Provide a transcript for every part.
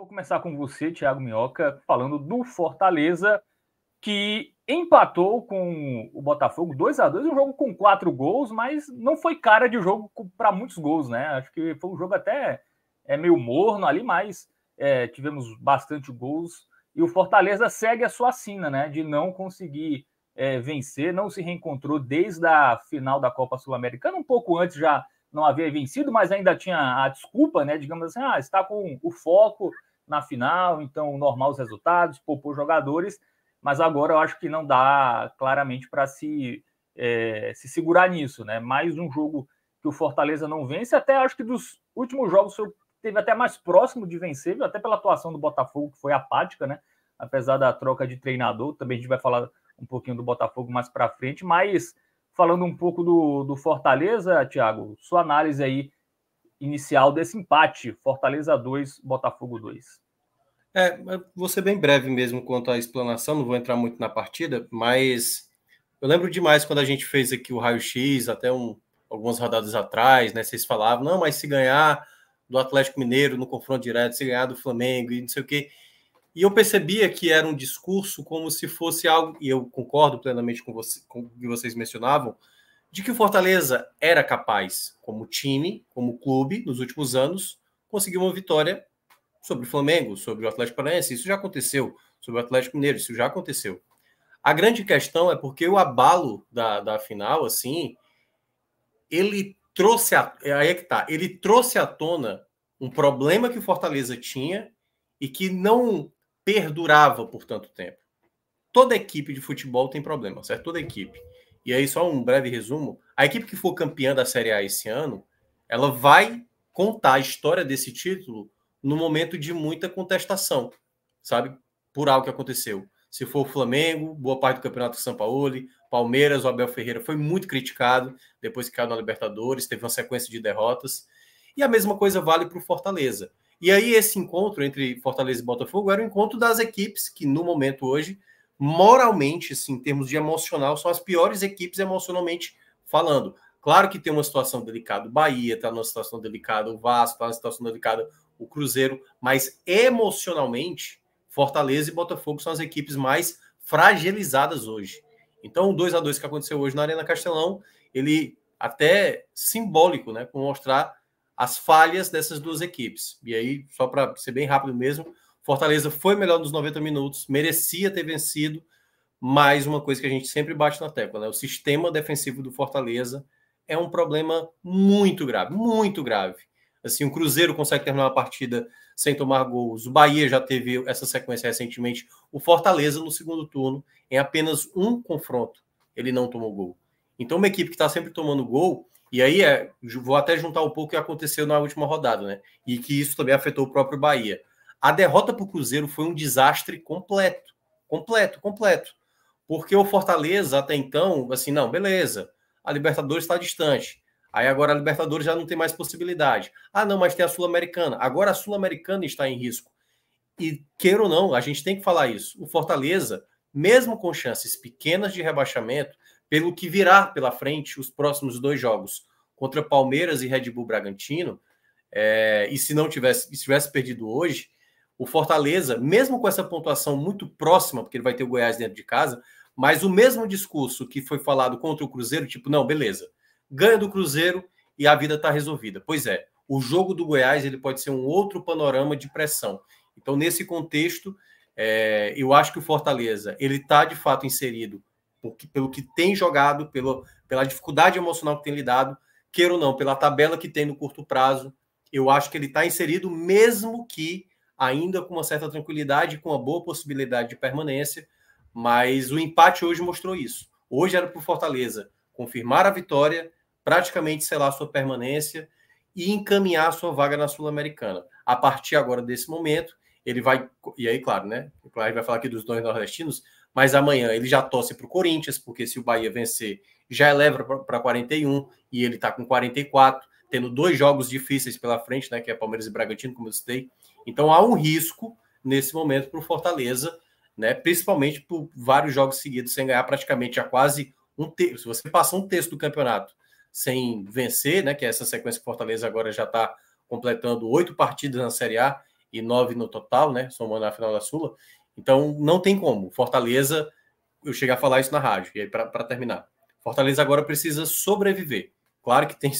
vou começar com você, Thiago Minhoca, falando do Fortaleza, que empatou com o Botafogo 2-2, um jogo com 4 gols, mas não foi cara de jogo para muitos gols, né? Acho que foi um jogo até meio morno ali, mas tivemos bastante gols. E o Fortaleza segue a sua sina, né? De não conseguir vencer, não se reencontrou desde a final da Copa Sul-Americana, um pouco antes já não havia vencido, mas ainda tinha a desculpa, né? Digamos assim, está com o foco na final, então normal os resultados, poupou jogadores, mas agora eu acho que não dá claramente para se segurar nisso, né? Mais um jogo que o Fortaleza não vence, até acho que dos últimos jogos teve até mais próximo de vencer, até pela atuação do Botafogo, que foi apática, né? Apesar da troca de treinador, também a gente vai falar um pouquinho do Botafogo mais para frente, mas falando um pouco do Fortaleza, Thiago, sua análise aí inicial desse empate, Fortaleza 2, Botafogo 2. Vou ser bem breve mesmo quanto à explanação, não vou entrar muito na partida, mas eu lembro demais quando a gente fez aqui o raio-x, até algumas rodadas atrás, né? Vocês falavam, não, mas se ganhar do Atlético Mineiro no confronto direto, se ganhar do Flamengo e não sei o quê. E eu percebia que era um discurso como se fosse algo, e eu concordo plenamente com o que vocês mencionavam, de que o Fortaleza era capaz, como time, como clube, nos últimos anos, conseguir uma vitória sobre o Flamengo, sobre o Atlético Paranaense. Isso já aconteceu. Sobre o Atlético Mineiro, isso já aconteceu. A grande questão é porque o abalo da final, assim, ele trouxe aí é que tá, ele trouxe à tona um problema que o Fortaleza tinha e que não perdurava por tanto tempo. Toda equipe de futebol tem problema, certo? Toda equipe. E aí, só um breve resumo. A equipe que for campeã da Série A esse ano, ela vai contar a história desse título no momento de muita contestação, sabe? Por algo que aconteceu. Se for o Flamengo, boa parte do campeonato de São Paulo, Palmeiras, o Abel Ferreira foi muito criticado depois que caiu na Libertadores, teve uma sequência de derrotas. E a mesma coisa vale para o Fortaleza. E aí esse encontro entre Fortaleza e Botafogo era o encontro das equipes que no momento hoje, moralmente, assim, em termos de emocional, são as piores equipes emocionalmente falando. Claro que tem uma situação delicada o Bahia, está numa situação delicada o Vasco, está numa situação delicada o Cruzeiro, mas emocionalmente, Fortaleza e Botafogo são as equipes mais fragilizadas hoje. Então, o 2-2 que aconteceu hoje na Arena Castelão, ele até simbólico, né, para mostrar as falhas dessas duas equipes. E aí, só para ser bem rápido mesmo, Fortaleza foi melhor nos 90 minutos, merecia ter vencido, mas uma coisa que a gente sempre bate na tecla, né? O sistema defensivo do Fortaleza é um problema muito grave, muito grave. Assim, o Cruzeiro consegue terminar uma partida sem tomar gols, o Bahia já teve essa sequência recentemente, o Fortaleza no segundo turno, em apenas um confronto, ele não tomou gol. Então, uma equipe que está sempre tomando gol, e aí vou até juntar um pouco o que aconteceu na última rodada, né? E que isso também afetou o próprio Bahia. A derrota para o Cruzeiro foi um desastre completo. Porque o Fortaleza, até então, assim, não, beleza, a Libertadores está distante. Aí agora a Libertadores já não tem mais possibilidade. Ah, não, mas tem a Sul-Americana. Agora a Sul-Americana está em risco. E, queira ou não, a gente tem que falar isso. O Fortaleza, mesmo com chances pequenas de rebaixamento, pelo que virá pela frente os próximos 2 jogos contra Palmeiras e Red Bull Bragantino, e se tivesse perdido hoje, o Fortaleza, mesmo com essa pontuação muito próxima, porque ele vai ter o Goiás dentro de casa, mas o mesmo discurso que foi falado contra o Cruzeiro, tipo, não, beleza, ganha do Cruzeiro e a vida está resolvida. Pois é, o jogo do Goiás ele pode ser um outro panorama de pressão. Então, nesse contexto, eu acho que o Fortaleza ele está, de fato, inserido pelo que tem jogado, pela dificuldade emocional que tem lidado, queira ou não, pela tabela que tem no curto prazo, eu acho que ele está inserido, mesmo que ainda com uma certa tranquilidade, com uma boa possibilidade de permanência, mas o empate hoje mostrou isso. Hoje era para o Fortaleza confirmar a vitória, praticamente selar sua permanência e encaminhar a sua vaga na Sul-Americana. A partir agora desse momento, ele vai... E aí, claro, né? Claro, ele vai falar aqui dos dois nordestinos, mas amanhã ele já torce para o Corinthians, porque se o Bahia vencer, já eleva para 41, e ele está com 44, tendo 2 jogos difíceis pela frente, né? Que é Palmeiras e Bragantino, como eu citei. Então há um risco nesse momento para o Fortaleza, né? Principalmente por vários jogos seguidos sem ganhar praticamente já quase um terço. Se você passa um terço do campeonato sem vencer, né? Que é essa sequência que o Fortaleza agora já está completando 8 partidas na Série A, e 9 no total, né? Somando a final da Sula. Então, não tem como. Fortaleza, eu cheguei a falar isso na rádio, e aí para terminar. Fortaleza agora precisa sobreviver. Claro que tem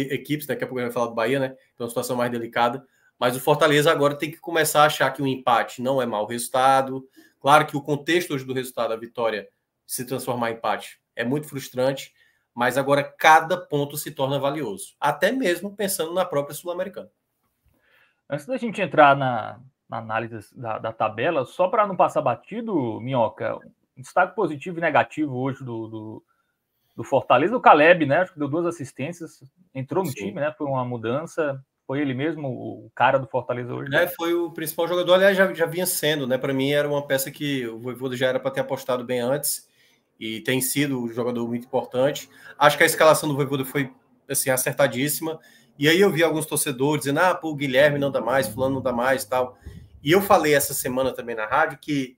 equipes, daqui a pouco a gente vai falar do Bahia, né? Tem uma situação mais delicada, mas o Fortaleza agora tem que começar a achar que o empate não é mau resultado. Claro que o contexto hoje do resultado, a vitória, se transformar em empate, é muito frustrante, mas agora cada ponto se torna valioso, até mesmo pensando na própria Sul-Americana. Antes da gente entrar na análise da tabela, só para não passar batido, Minhoca, um destaque positivo e negativo hoje do Fortaleza, o Caleb, né? Acho que deu 2 assistências, entrou no time, né? Foi uma mudança. Foi ele mesmo o cara do Fortaleza hoje? Né? Foi o principal jogador, aliás, já vinha sendo, né? Para mim era uma peça que o Vojvoda já era para ter apostado bem antes e tem sido um jogador muito importante. Acho que a escalação do Vojvoda foi assim, acertadíssima. E aí eu vi alguns torcedores dizendo, pô, o Guilherme não dá mais, fulano não dá mais e tal. E eu falei essa semana também na rádio que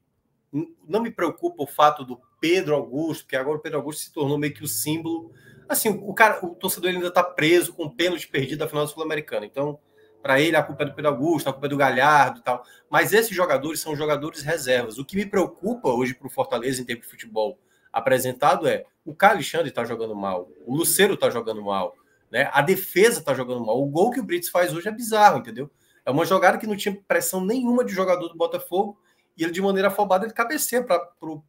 não me preocupa o fato do Pedro Augusto, que agora o Pedro Augusto se tornou meio que o símbolo. Assim, o torcedor ainda está preso com o pênalti perdido da final da Sul-Americana. Então, para ele, a culpa é do Pedro Augusto, a culpa é do Galhardo e tal. Mas esses jogadores são jogadores reservas. O que me preocupa hoje para o Fortaleza em termos de futebol apresentado é o Caio Alexandre está jogando mal, o Lucero está jogando mal, né? A defesa está jogando mal. O gol que o Brits faz hoje é bizarro, entendeu? É uma jogada que não tinha pressão nenhuma de jogador do Botafogo e ele, de maneira afobada, ele cabeceia para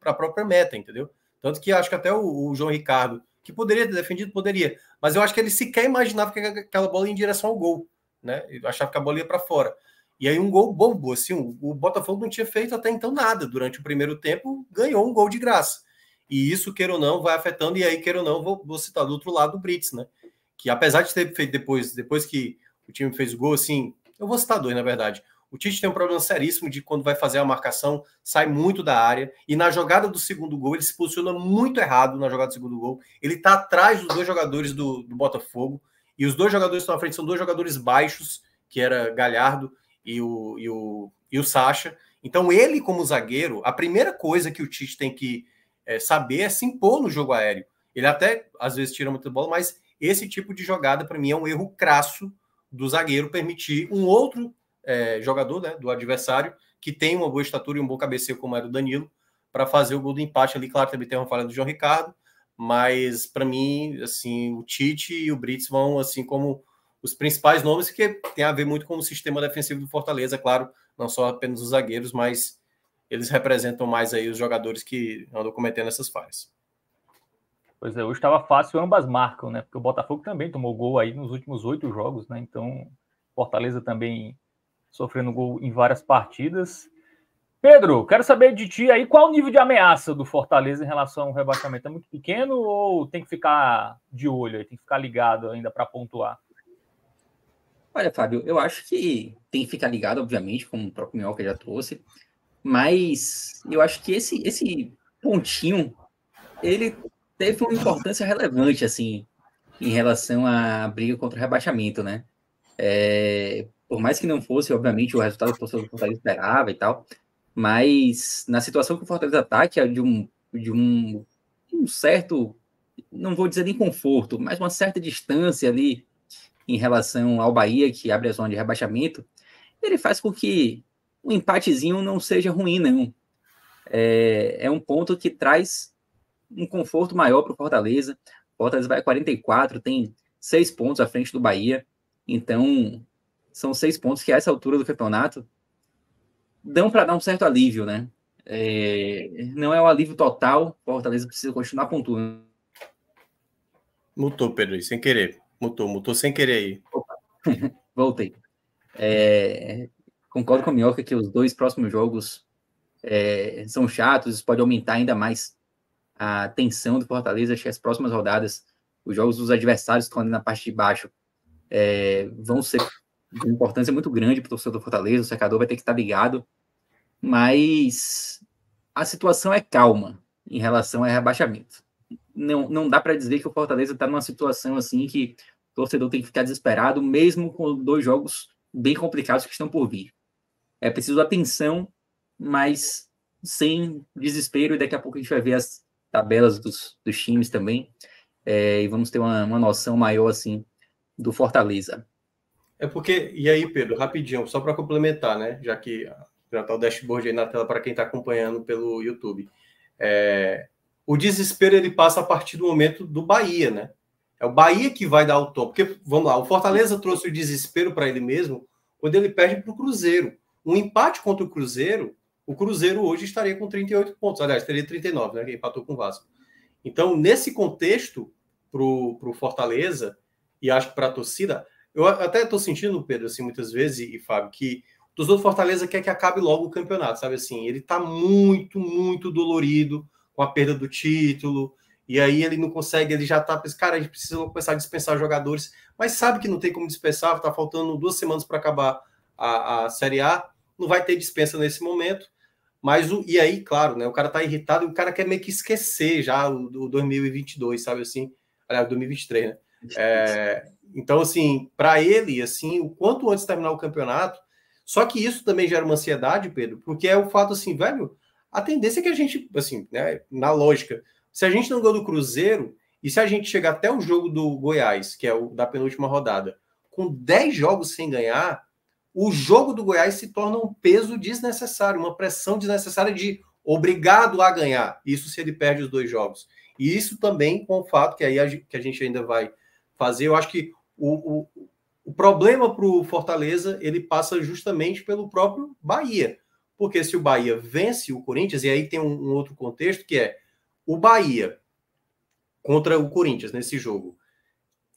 a própria meta, entendeu? Tanto que acho que até o João Ricardo, que poderia ter defendido, poderia, mas eu acho que ele sequer imaginava que aquela bola ia em direção ao gol, né? Eu achava que a bola ia para fora. E aí um gol bobo, assim, o Botafogo não tinha feito até então nada. Durante o primeiro tempo, ganhou um gol de graça. E isso, queira ou não, vai afetando, e aí, queira ou não, vou citar do outro lado do Brits, né? Que apesar de ter feito depois que o time fez o gol, assim, eu vou citar 2, na verdade. O Tite tem um problema seríssimo de quando vai fazer a marcação, sai muito da área, e na jogada do segundo gol, ele se posiciona muito errado na jogada do segundo gol. Ele está atrás dos 2 jogadores do Botafogo, e os 2 jogadores que estão à frente são 2 jogadores baixos, que era Galhardo e o Sacha. Então, ele, como zagueiro, a primeira coisa que o Tite tem que saber é se impor no jogo aéreo. Ele até, às vezes, tira muita bola, mas esse tipo de jogada, para mim, é um erro crasso do zagueiro permitir um outro jogador, né, do adversário, que tem uma boa estatura e um bom cabeceio, como era o Danilo, para fazer o gol do empate ali. Claro, também tem uma falha do João Ricardo, mas para mim, assim, o Tite e o Brits vão assim como os principais nomes, que tem a ver muito com o sistema defensivo do Fortaleza, claro, não só apenas os zagueiros, mas eles representam mais aí os jogadores que andam cometendo essas falhas. Pois é, hoje estava fácil, ambas marcam, né? Porque o Botafogo também tomou gol aí nos últimos 8 jogos, né? Então, Fortaleza também sofrendo gol em várias partidas. Pedro, quero saber de ti aí, qual o nível de ameaça do Fortaleza em relação ao rebaixamento? É muito pequeno ou tem que ficar de olho aí, tem que ficar ligado ainda para pontuar? Olha, Fábio, eu acho que tem que ficar ligado, obviamente, como o próprio Minhoca já trouxe, mas eu acho que esse pontinho, ele teve uma importância relevante, assim, em relação à briga contra o rebaixamento, né? Por mais que não fosse, obviamente, o resultado que o Fortaleza esperava e tal, mas na situação que o Fortaleza está, que é de um certo, não vou dizer nem conforto, mas uma certa distância ali em relação ao Bahia, que abre a zona de rebaixamento, ele faz com que um empatezinho não seja ruim, não. É um ponto que traz um conforto maior para o Fortaleza. O Fortaleza vai a 44, tem 6 pontos à frente do Bahia, então são 6 pontos que a essa altura do campeonato dão para dar um certo alívio, né? Não é um alívio total, o Fortaleza precisa continuar pontuando. Mutou, Pedro, sem querer. Mutou sem querer aí. Opa. Voltei. Concordo com a Minhoca que os 2 próximos jogos são chatos, isso pode aumentar ainda mais a tensão do Fortaleza. Acho que as próximas rodadas, os jogos dos adversários que estão ali na parte de baixo vão ser de importância muito grande para o torcedor do Fortaleza. O secador vai ter que estar ligado, mas a situação é calma em relação ao rebaixamento. Não dá para dizer que o Fortaleza está numa situação assim que o torcedor tem que ficar desesperado, mesmo com 2 jogos bem complicados que estão por vir. É preciso atenção, mas sem desespero, e daqui a pouco a gente vai ver as tabelas dos times também, e vamos ter uma noção maior assim do Fortaleza. É porque, e aí, Pedro, rapidinho, só para complementar, né? Já que já está o dashboard aí na tela para quem está acompanhando pelo YouTube. O desespero ele passa a partir do momento do Bahia, né? É o Bahia que vai dar o tom. Porque, vamos lá, o Fortaleza trouxe o desespero para ele mesmo quando ele perde para o Cruzeiro. Um empate contra o Cruzeiro hoje estaria com 38 pontos. Aliás, teria 39, né? Que empatou com o Vasco. Então, nesse contexto, para o Fortaleza, e acho que para a torcida, eu até estou sentindo, Pedro, assim, muitas vezes, e Fábio, que o torcedor do Fortaleza quer que acabe logo o campeonato, sabe assim? Ele está muito, muito dolorido com a perda do título, e aí ele não consegue, ele já está, cara, a gente precisa começar a dispensar jogadores, mas sabe que não tem como dispensar, está faltando 2 semanas para acabar a Série A, não vai ter dispensa nesse momento, mas e aí, claro, né, o cara tá irritado e o cara quer meio que esquecer já o 2022, sabe assim? Aliás, 2023, né? Então, assim, para ele, assim, o quanto antes terminar o campeonato, só que isso também gera uma ansiedade, Pedro, porque é o fato, assim, velho, a tendência é que a gente, assim, né, na lógica, se a gente não ganhou do Cruzeiro, e se a gente chegar até o jogo do Goiás, que é o da penúltima rodada, com 10 jogos sem ganhar, o jogo do Goiás se torna um peso desnecessário, uma pressão desnecessária de obrigado a ganhar. Isso se ele perde os 2 jogos. E isso também com o fato que aí que a gente ainda vai fazer, eu acho que o problema para o Fortaleza, ele passa justamente pelo próprio Bahia. Porque se o Bahia vence o Corinthians, e aí tem um outro contexto, que é o Bahia contra o Corinthians nesse jogo,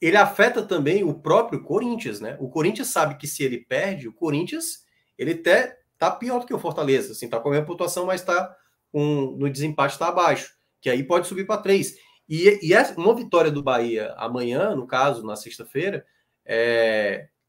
ele afeta também o próprio Corinthians, né? O Corinthians sabe que se ele perde, o Corinthians, ele até tá pior do que o Fortaleza, assim, tá com a mesma pontuação, mas tá no desempate está abaixo, que aí pode subir para 3. E uma vitória do Bahia amanhã, no caso, na sexta-feira,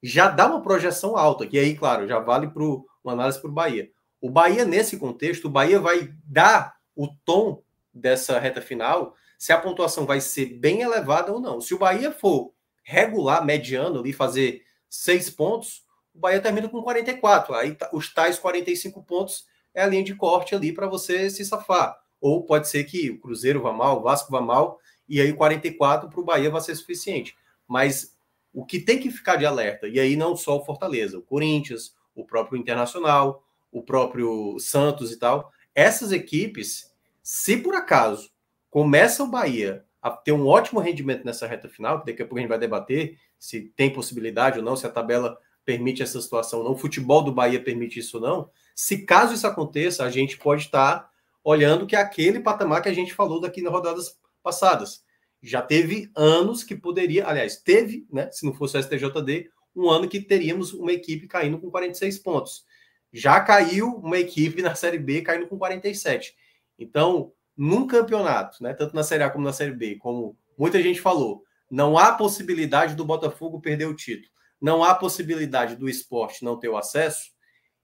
já dá uma projeção alta, que aí, claro, já vale para uma análise para o Bahia. O Bahia, nesse contexto, o Bahia vai dar o tom dessa reta final, se a pontuação vai ser bem elevada ou não. Se o Bahia for regular, mediano, ali, fazer 6 pontos, o Bahia termina com 44. Aí os tais 45 pontos é a linha de corte ali para você se safar. Ou pode ser que o Cruzeiro vá mal, o Vasco vá mal, e aí 44 para o Bahia vai ser suficiente. Mas o que tem que ficar de alerta, e aí não só o Fortaleza, o Corinthians, o próprio Internacional, o próprio Santos e tal, essas equipes, se por acaso começa o Bahia a ter um ótimo rendimento nessa reta final, que daqui a pouco a gente vai debater se tem possibilidade ou não, se a tabela permite essa situação ou não, o futebol do Bahia permite isso ou não, se caso isso aconteça, a gente pode estar olhando que é aquele patamar que a gente falou daqui nas rodadas passadas. Já teve anos que poderia, aliás, teve, né, se não fosse o STJD, um ano que teríamos uma equipe caindo com 46 pontos. Já caiu uma equipe na Série B caindo com 47. Então, num campeonato, né, tanto na Série A como na Série B, como muita gente falou, não há possibilidade do Botafogo perder o título, não há possibilidade do Sport não ter o acesso.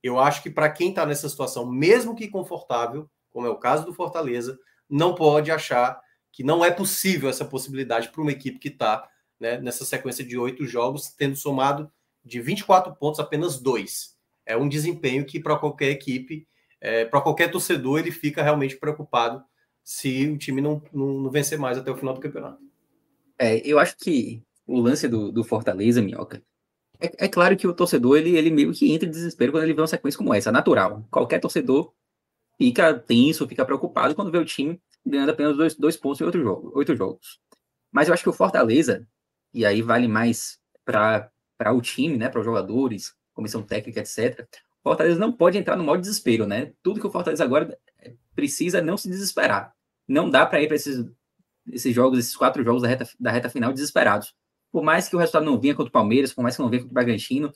Eu acho que para quem está nessa situação, mesmo que confortável, como é o caso do Fortaleza, não pode achar que não é possível essa possibilidade para uma equipe que está, né, nessa sequência de 8 jogos, tendo somado de 24 pontos apenas 2. É um desempenho que para qualquer equipe, para qualquer torcedor, ele fica realmente preocupado se o time não vencer mais até o final do campeonato. Eu acho que o lance do Fortaleza, Minhoca, é claro que o torcedor, ele meio que entra em desespero quando ele vê uma sequência como essa, natural. Qualquer torcedor fica tenso, fica preocupado quando vê o time ganhando apenas 2 pontos em 8 jogos. Mas eu acho que o Fortaleza, e aí vale mais para o time, né, para os jogadores, comissão técnica, etc., o Fortaleza não pode entrar no modo desespero, né? Tudo que o Fortaleza agora precisa não se desesperar. Não dá para ir para esses jogos, esses 4 jogos da reta final desesperados. Por mais que o resultado não vinha contra o Palmeiras, por mais que não vinha contra o Bragantino,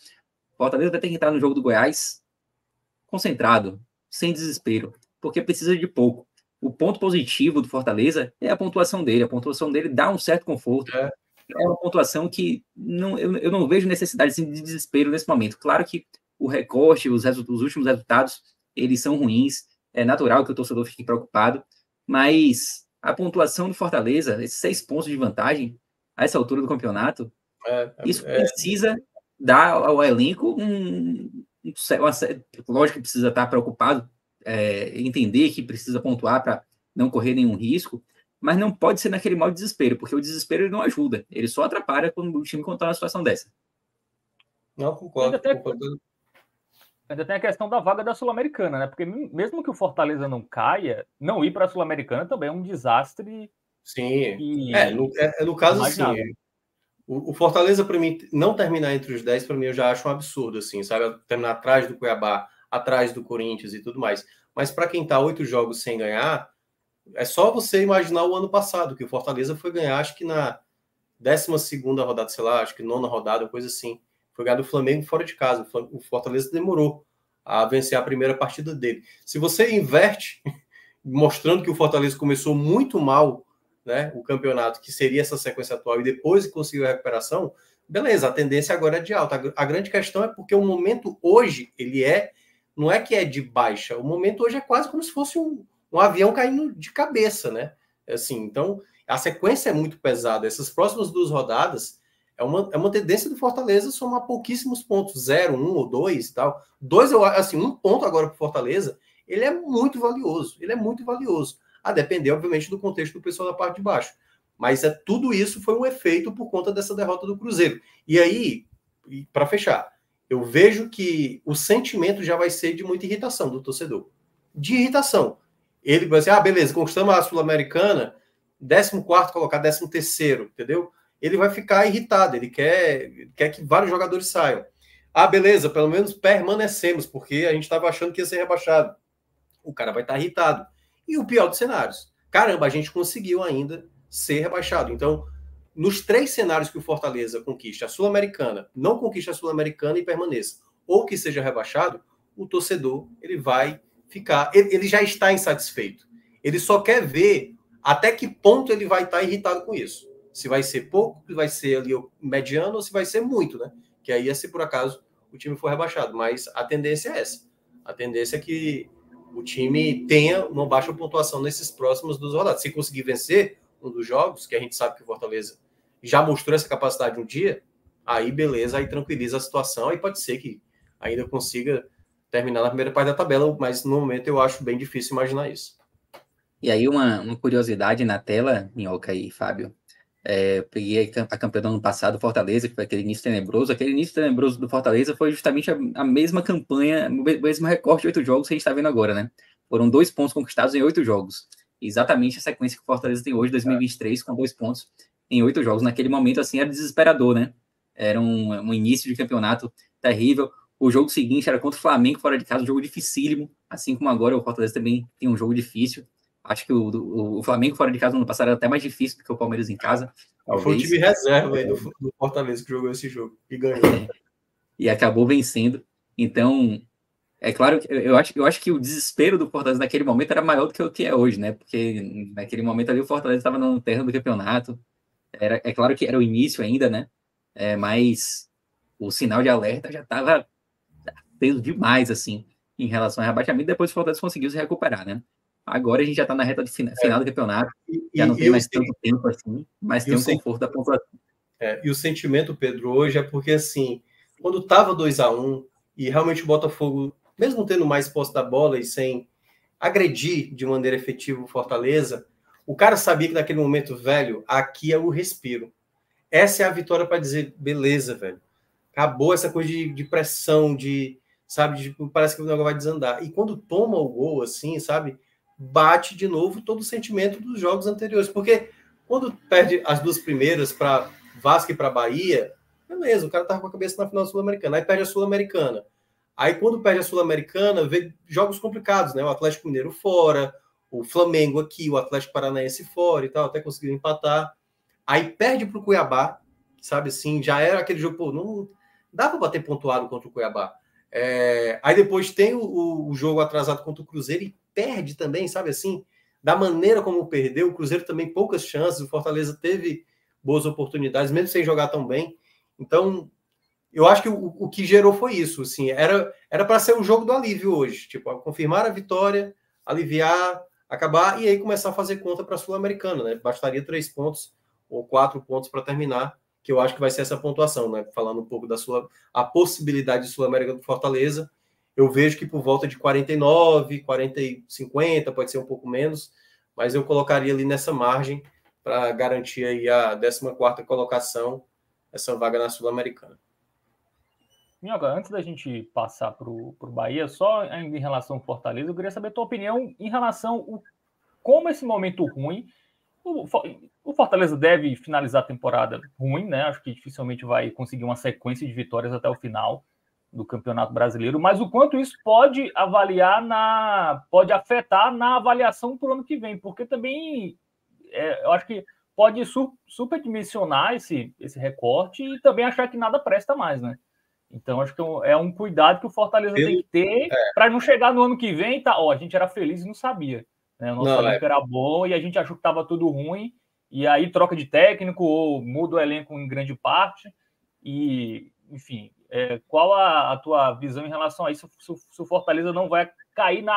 o Fortaleza vai ter que entrar no jogo do Goiás concentrado, sem desespero, porque precisa de pouco. O ponto positivo do Fortaleza é a pontuação dele. A pontuação dele dá um certo conforto. É uma pontuação que eu não vejo necessidade assim, de desespero nesse momento. Claro que o recorte, os últimos resultados, eles são ruins. É natural que o torcedor fique preocupado, mas a pontuação do Fortaleza, esses 6 pontos de vantagem, a essa altura do campeonato, isso precisa dar ao elenco lógico que precisa estar preocupado, entender que precisa pontuar para não correr nenhum risco, mas não pode ser naquele modo de desespero, porque o desespero ele não ajuda, ele só atrapalha quando o time está numa situação dessa. Não, concordo. Ainda tem a questão da vaga da Sul-Americana, né? Porque mesmo que o Fortaleza não caia, não ir para a Sul-Americana também é um desastre. Sim. No caso, assim, o Fortaleza, para mim, não terminar entre os 10, para mim, eu já acho um absurdo, assim, sabe? Terminar atrás do Cuiabá, atrás do Corinthians e tudo mais. Mas para quem tá 8 jogos sem ganhar, é só você imaginar o ano passado, que o Fortaleza foi ganhar, acho que na 12ª rodada, sei lá, acho que 9ª rodada, coisa assim. Foi ganhar do Flamengo fora de casa. O Fortaleza demorou a vencer a primeira partida dele. Se você inverte, mostrando que o Fortaleza começou muito mal, né, o campeonato, que seria essa sequência atual, e depois conseguiu a recuperação, beleza, a tendência agora é de alta. A grande questão é porque o momento hoje, não é que é de baixa, o momento hoje é quase como se fosse um avião caindo de cabeça, né? Assim, então, a sequência é muito pesada. Essas próximas 2 rodadas é uma tendência do Fortaleza somar pouquíssimos pontos, 0, 1 ou 2 e tal. 2, assim, 1 ponto agora para o Fortaleza, ele é muito valioso. Ele é muito valioso. A depender, obviamente, do contexto do pessoal da parte de baixo. Mas tudo isso foi um efeito por conta dessa derrota do Cruzeiro. E aí, para fechar, eu vejo que o sentimento já vai ser de muita irritação do torcedor. De irritação. Ele vai dizer, beleza, conquistamos a Sul-Americana, 14º colocar 13º, entendeu? Ele vai ficar irritado, ele quer que vários jogadores saiam. Beleza, pelo menos permanecemos, porque a gente estava achando que ia ser rebaixado. O cara vai estar irritado. E o pior dos cenários, caramba, a gente conseguiu ainda ser rebaixado. Então, nos 3 cenários que o Fortaleza conquista a Sul-Americana, não conquista a Sul-Americana e permaneça, ou que seja rebaixado, o torcedor ele vai ficar, ele já está insatisfeito. Ele só quer ver até que ponto ele vai estar irritado com isso. Se vai ser pouco, se vai ser ali mediano ou se vai ser muito, né? Que aí é se por acaso o time for rebaixado. Mas a tendência é essa. A tendência é que o time tenha uma baixa pontuação nesses próximos 2 rodadas. Se conseguir vencer um dos jogos, que a gente sabe que o Fortaleza já mostrou essa capacidade um dia, aí beleza, aí tranquiliza a situação, aí pode ser que ainda consiga terminar na primeira parte da tabela, mas no momento eu acho bem difícil imaginar isso. E aí uma curiosidade na tela, Minhoca e Fábio, peguei a campanha do ano passado, Fortaleza, que foi aquele início tenebroso. Aquele início tenebroso do Fortaleza foi justamente a mesma campanha, o mesmo recorte de 8 jogos que a gente está vendo agora, né? Foram 2 pontos conquistados em 8 jogos. Exatamente a sequência que o Fortaleza tem hoje, 2023, com 2 pontos em 8 jogos. Naquele momento, assim, era desesperador, né? Era um início de campeonato terrível. O jogo seguinte era contra o Flamengo, fora de casa, um jogo dificílimo. Assim como agora o Fortaleza também tem um jogo difícil. Acho que o Flamengo fora de casa no ano passado era até mais difícil do que o Palmeiras em casa. Foi o time reserva aí do Fortaleza que jogou esse jogo e ganhou. E acabou vencendo. Então, é claro que eu acho que o desespero do Fortaleza naquele momento era maior do que o que é hoje, né? Porque naquele momento ali o Fortaleza estava na terra do campeonato. É claro que era o início ainda, né? Mas o sinal de alerta já estava tendo demais, assim, em relação ao rebaixamento. Depois o Fortaleza conseguiu se recuperar, né? Agora a gente já está na reta de final do campeonato, já não tem mais tanto tempo assim, mas tem um conforto da pontuação. E o sentimento, Pedro, hoje é porque, assim, quando estava 2-1 e realmente o Botafogo, mesmo tendo mais posse da bola e sem agredir de maneira efetiva o Fortaleza, o cara sabia que naquele momento, velho, aqui é o respiro. Essa é a vitória para dizer, beleza, velho. Acabou essa coisa de pressão, sabe, parece que o negócio vai desandar. E quando toma o gol, assim, sabe, bate de novo todo o sentimento dos jogos anteriores. Porque quando perde as 2 primeiras para Vasco e para Bahia, beleza, o cara tava com a cabeça na final sul-americana. Aí perde a Sul-Americana. Aí quando perde a Sul-Americana, vê jogos complicados, né? O Atlético Mineiro fora, o Flamengo aqui, o Atlético Paranaense fora e tal, até conseguiu empatar. Aí perde para o Cuiabá, sabe assim, já era aquele jogo, pô, não dá para bater pontuado contra o Cuiabá. Aí depois tem o jogo atrasado contra o Cruzeiro e perde também, sabe assim, da maneira como perdeu. O Cruzeiro também poucas chances, o Fortaleza teve boas oportunidades, mesmo sem jogar tão bem. Então, eu acho que o que gerou foi isso, assim, era para ser o jogo do alívio hoje, tipo, confirmar a vitória, aliviar, acabar e aí começar a fazer conta para a Sul-Americana, né? Bastaria 3 pontos ou 4 pontos para terminar, que eu acho que vai ser essa pontuação, né? Falando um pouco a possibilidade de Sul-América do Fortaleza, eu vejo que por volta de 49, 40, 50, pode ser um pouco menos, mas eu colocaria ali nessa margem para garantir aí a 14ª colocação, essa vaga na Sul-Americana. Minhoca, antes da gente passar para o Bahia, só ainda em relação ao Fortaleza, eu queria saber a tua opinião em relação a como esse momento ruim. O Fortaleza deve finalizar a temporada ruim, né? Acho que dificilmente vai conseguir uma sequência de vitórias até o final do Campeonato Brasileiro, mas o quanto isso pode pode afetar na avaliação para o ano que vem, porque também eu acho que pode superdimensionar esse recorte e também achar que nada presta mais, né? Então, acho que é um cuidado que o Fortaleza tem que ter para não chegar no ano que vem e tá, a gente era feliz e não sabia. Né? O nosso elenco era bom e a gente achou que estava tudo ruim, e aí troca de técnico ou muda o elenco em grande parte. E, enfim, qual a tua visão em relação a isso? Se o Fortaleza não vai cair na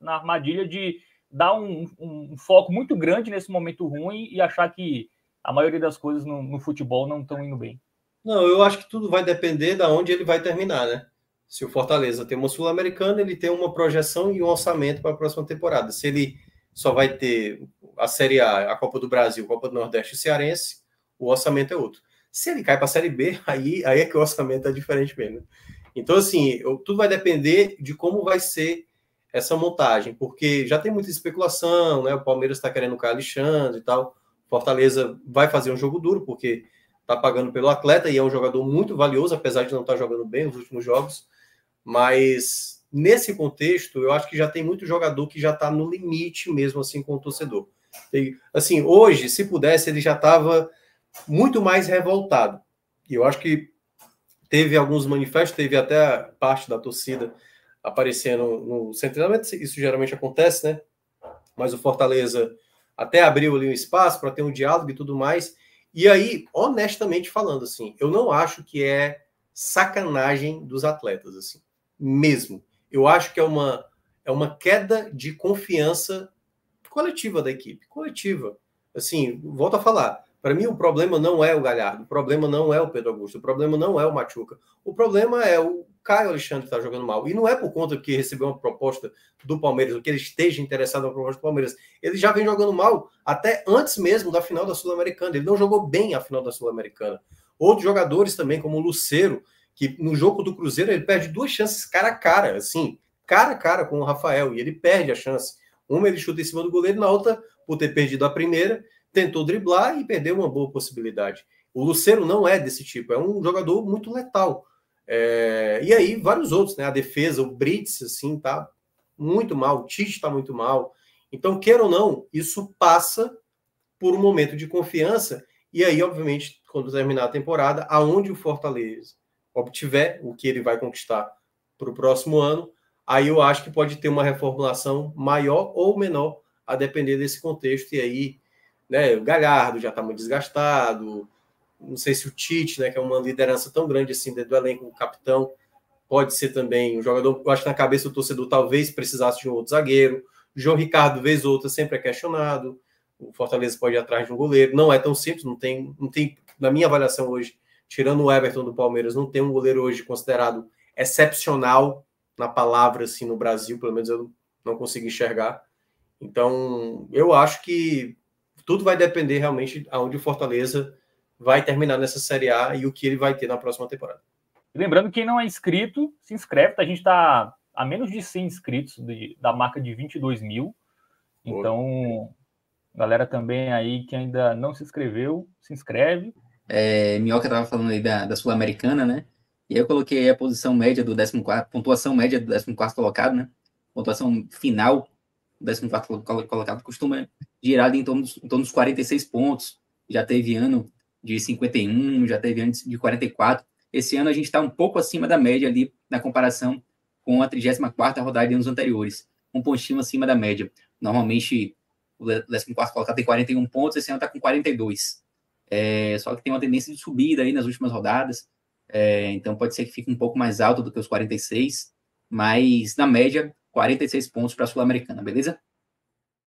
armadilha de dar um foco muito grande nesse momento ruim e achar que a maioria das coisas no futebol não estão indo bem? Não, eu acho que tudo vai depender de onde ele vai terminar, né? Se o Fortaleza tem uma Sul-Americana, ele tem uma projeção e um orçamento para a próxima temporada. Se ele só vai ter a Série A, a Copa do Brasil, a Copa do Nordeste e Cearense, o orçamento é outro. Se ele cai para a Série B, aí é que o orçamento é diferente mesmo. Então, assim, tudo vai depender de como vai ser essa montagem, porque já tem muita especulação, né? O Palmeiras está querendo o Caio Alexandre e tal. Fortaleza vai fazer um jogo duro, porque está pagando pelo atleta e é um jogador muito valioso, apesar de não estar jogando bem nos últimos jogos. Mas nesse contexto, eu acho que já tem muito jogador que já está no limite mesmo assim com o torcedor. Assim, hoje, se pudesse, ele já estava muito mais revoltado. E eu acho que teve alguns manifestos, teve até parte da torcida aparecendo no centro de treinamento, isso geralmente acontece, né? Mas o Fortaleza até abriu ali um espaço para ter um diálogo e tudo mais. E aí, honestamente falando, assim, eu não acho que é sacanagem dos atletas, assim, mesmo. Eu acho que é uma queda de confiança coletiva da equipe, coletiva. Assim, volto a falar, para mim o problema não é o Galhardo, o problema não é o Pedro Augusto, o problema não é o Machuca, o problema é o Caio Alexandre que está jogando mal. E não é por conta que recebeu uma proposta do Palmeiras, ou que ele esteja interessado na proposta do Palmeiras. Ele já vem jogando mal até antes mesmo da final da Sul-Americana. Ele não jogou bem a final da Sul-Americana. Outros jogadores também, como o Lucero, que no jogo do Cruzeiro ele perde 2 chances cara a cara, assim, cara a cara com o Rafael, e ele perde a chance. Uma ele chuta em cima do goleiro, na outra, por ter perdido a primeira, tentou driblar e perdeu uma boa possibilidade. O Lucero não é desse tipo, é um jogador muito letal. E aí, vários outros, né? A defesa, o Brits, assim, tá muito mal, o Tite tá muito mal. Então, queira ou não, isso passa por um momento de confiança, e aí, obviamente, quando terminar a temporada, aonde o Fortaleza obtiver o que ele vai conquistar para o próximo ano, aí eu acho que pode ter uma reformulação maior ou menor, a depender desse contexto, e aí, né, o Galhardo já está muito desgastado, não sei se o Tite, né, que é uma liderança tão grande assim dentro do elenco, o capitão, pode ser também um jogador, eu acho que na cabeça do torcedor talvez precisasse de um outro zagueiro, João Ricardo, vez ou outra, sempre é questionado, o Fortaleza pode ir atrás de um goleiro, não é tão simples, não tem, na minha avaliação hoje, tirando o Everton do Palmeiras, não tem um goleiro hoje considerado excepcional na palavra, assim, no Brasil, pelo menos eu não consigo enxergar. Então, eu acho que tudo vai depender realmente aonde o Fortaleza vai terminar nessa Série A e o que ele vai ter na próxima temporada. Lembrando, quem não é inscrito, se inscreve, a gente está a menos de 100 inscritos da marca de 22 mil. Então, galera também aí que ainda não se inscreveu, se inscreve. Minhoca estava falando aí da Sul-Americana, né? E aí eu coloquei a posição média do 14º, pontuação média do 14º colocado, né? Pontuação final do 14º colocado costuma girar em torno dos 46 pontos. Já teve ano de 51, já teve ano de 44. Esse ano a gente está um pouco acima da média ali na comparação com a 34ª rodada de anos anteriores. Um pontinho acima da média. Normalmente o 14º colocado tem 41 pontos, esse ano está com 42. Só que tem uma tendência de subida aí nas últimas rodadas, então pode ser que fique um pouco mais alto do que os 46, mas na média, 46 pontos para a Sul-Americana, beleza?